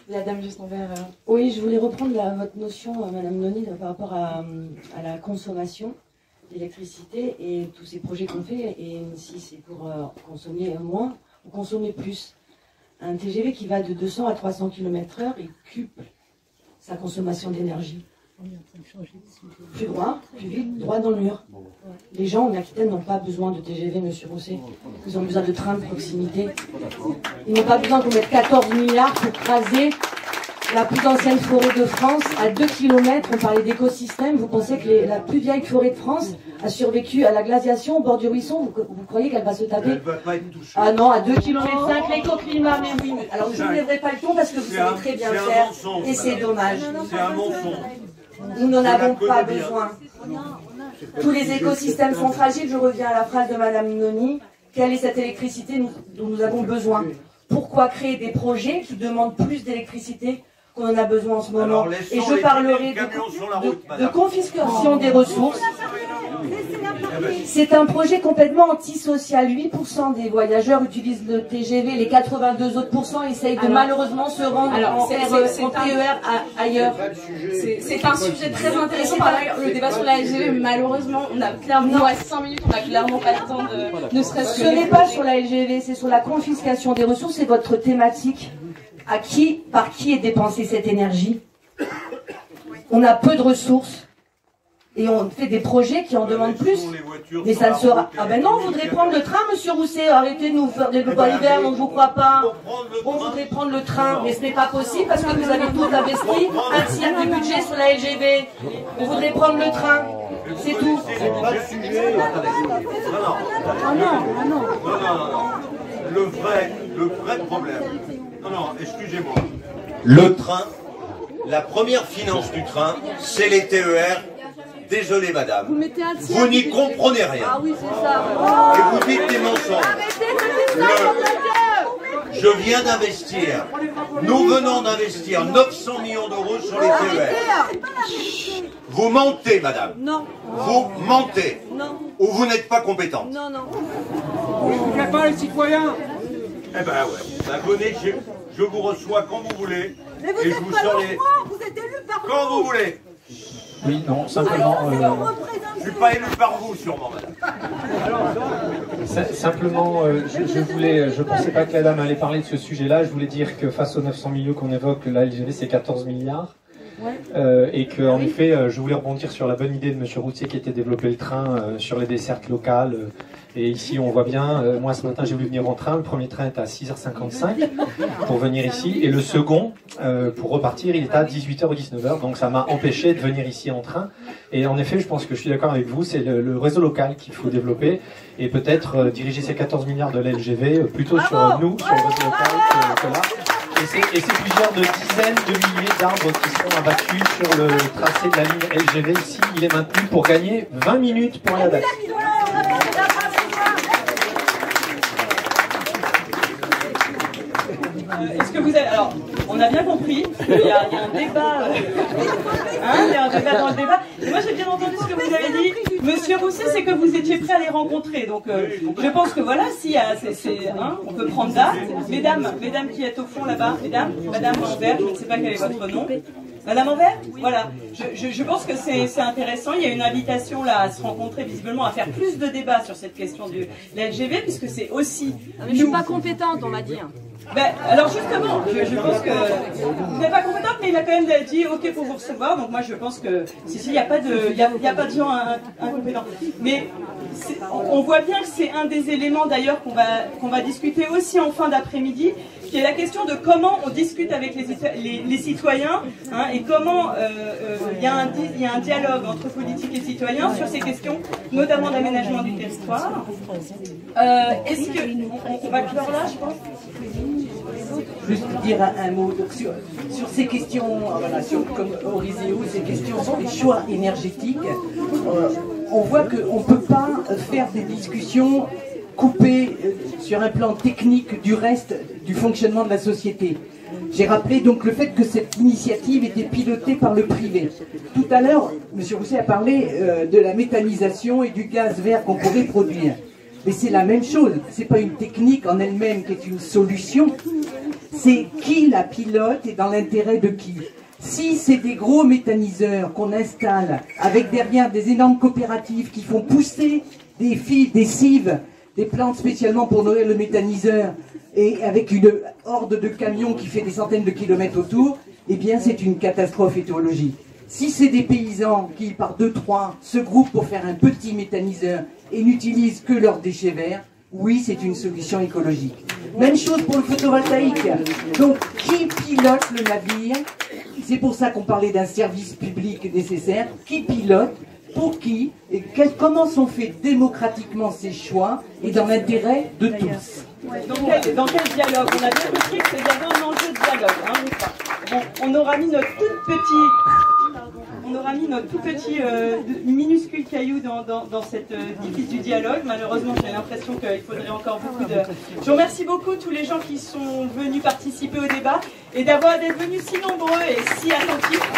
La dame juste en vert. Oui, je voulais reprendre votre notion, Madame Noni, par rapport à la consommation d'électricité et tous ces projets qu'on fait. Et si c'est pour consommer moins ou consommer plus. Un TGV qui va de 200 à 300 km/h, il cuple sa consommation d'énergie. Plus droit, plus vite, droit dans le mur. Les gens en Aquitaine n'ont pas besoin de TGV, Monsieur Rousset. Ils ont besoin de trains de proximité. Ils n'ont pas besoin qu'on mette 14 milliards pour craser la plus ancienne forêt de France à 2 km. On parlait d'écosystème. Vous pensez que la plus vieille forêt de France a survécu à la glaciation au bord du ruisseau? Vous croyez qu'elle va se taper? Elle va pas être touchée. Ah non, à 2 km 5, l'écoclimat, mais oui. Alors je ne lèverai pas le ton parce que vous savez très bien faire. Et c'est dommage. C'est un mensonge. Nous n'en avons pas besoin. Tous les écosystèmes sont fragiles. Je reviens à la phrase de Madame Noni. Quelle est cette électricité dont nous avons besoin? Pourquoi créer des projets qui demandent plus d'électricité qu'on en a besoin en ce moment? Et je parlerai de confiscation des ressources. C'est un projet complètement antisocial. 8% des voyageurs utilisent le TGV, les 82 autres % essayent de malheureusement se rendre en TER ailleurs. C'est un sujet très intéressant. Par ailleurs, le débat sur la LGV, malheureusement, on a clairement, à 5 minutes, on n'a clairement pas le temps de ne serait-ce que... Ce n'est pas sur la LGV, c'est sur la confiscation des ressources, c'est votre thématique. Par qui est dépensée cette énergie? On a peu de ressources. Et on fait des projets qui en demandent plus. Mais ça ne sera... Ah ben non, on voudrait prendre le train, Monsieur Rousset. Arrêtez de nous faire des débats d'hiver, on ne vous croit pas. On voudrait prendre le train, mais ce n'est pas possible parce que vous avez tout investi, un tiers du budget sur la LGV. On voudrait prendre le train. C'est tout. C'est pas le sujet. Ah non, non. Le vrai problème. Non, excusez-moi. Le train, la première finance du train, c'est les TER. Désolé madame, vous n'y comprenez rien. Ah oui, c'est ça. Et vous dites des mensonges. Je viens d'investir, nous venons d'investir 900 millions d'euros sur les TER. Vous mentez madame. Non. Vous mentez. Non. Ou vous n'êtes pas compétente. Non. Vous n'écoutez pas les citoyens? Eh ben ouais, ben venez, je vous reçois quand vous voulez. Mais vous et n'êtes je vous pas sors vous êtes élu par nous. Quand vous voulez. Oui, non, simplement... Je ne suis pas élu par vous, sûrement, madame. Simplement, je pensais pas que la dame allait parler de ce sujet-là. Je voulais dire que face aux 900 millions qu'on évoque, la LGV, c'est 14 milliards. Et qu'en effet, je voulais rebondir sur la bonne idée de M. Routier qui était développer le train sur les dessertes locales. Et ici, on voit bien, moi ce matin, j'ai voulu venir en train. Le premier train est à 6h55 pour venir ici. Et le second, pour repartir, il est à 18h ou 19h. Donc ça m'a empêché de venir ici en train. Et en effet, je pense que je suis d'accord avec vous, c'est le réseau local qu'il faut développer. Et peut-être diriger ces 14 milliards de l'LGV plutôt sur nous, sur le réseau local que là. Et c'est plusieurs dizaines de milliers d'arbres qui seront abattus sur le tracé de la ligne LGV s'il est maintenu pour gagner 20 minutes pour la date. Est-ce que vous avez... Alors, on a bien compris, il y a un débat, il y a un débat dans le débat. Et moi, j'ai bien entendu ce que vous avez dit, Monsieur Rousset, c'est que vous étiez prêt à les rencontrer. Donc, je pense que voilà, si on peut prendre date. Mesdames qui êtes au fond là-bas, Madame Envers, je ne sais pas quel est votre nom. Madame Envers, voilà. Je pense que c'est intéressant. Il y a une invitation là à se rencontrer, visiblement, à faire plus de débats sur cette question de l'LGV, puisque c'est aussi. Mais je suis pas compétente, on m'a dit. Ben, alors justement, je pense que vous n'êtes pas compétente, mais il a quand même dit OK pour vous recevoir. Donc moi je pense que il n'y a pas de gens incompétents. Mais on voit bien que c'est un des éléments d'ailleurs qu'on va discuter aussi en fin d'après-midi, qui est la question de comment on discute avec les citoyens et comment il y a un dialogue entre politique et citoyens sur ces questions, notamment d'aménagement du territoire. Est-ce que on va clore là, je pense. Juste dire un mot donc, sur ces questions, voilà, comme Orizio, ces questions sur les choix énergétiques. On voit qu'on ne peut pas faire des discussions coupées sur un plan technique du reste du fonctionnement de la société. J'ai rappelé donc le fait que cette initiative était pilotée par le privé. Tout à l'heure, M. Rousset a parlé de la méthanisation et du gaz vert qu'on pourrait produire. Mais c'est la même chose, c'est pas une technique en elle-même qui est une solution, c'est qui la pilote et dans l'intérêt de qui. Si c'est des gros méthaniseurs qu'on installe avec derrière des énormes coopératives qui font pousser des fils, des cives, des plantes spécialement pour nourrir le méthaniseur, et avec une horde de camions qui fait des centaines de kilomètres autour, eh bien c'est une catastrophe écologique. Si c'est des paysans qui, par 2-3, se groupent pour faire un petit méthaniseur et n'utilisent que leurs déchets verts, oui, c'est une solution écologique. Même chose pour le photovoltaïque. Donc, qui pilote le navire? C'est pour ça qu'on parlait d'un service public nécessaire. Qui pilote? Pour qui? Et comment sont faits démocratiquement ces choix et dans l'intérêt de tous? Dans quel dialogue? On a bien compris qu'il y avait un enjeu de dialogue, hein, n'est-ce pas? Bon, on aura mis notre tout petit minuscule caillou dans cette édifice du dialogue. Malheureusement, j'ai l'impression qu'il faudrait encore beaucoup de... Je remercie beaucoup tous les gens qui sont venus participer au débat et d'être venus si nombreux et si attentifs.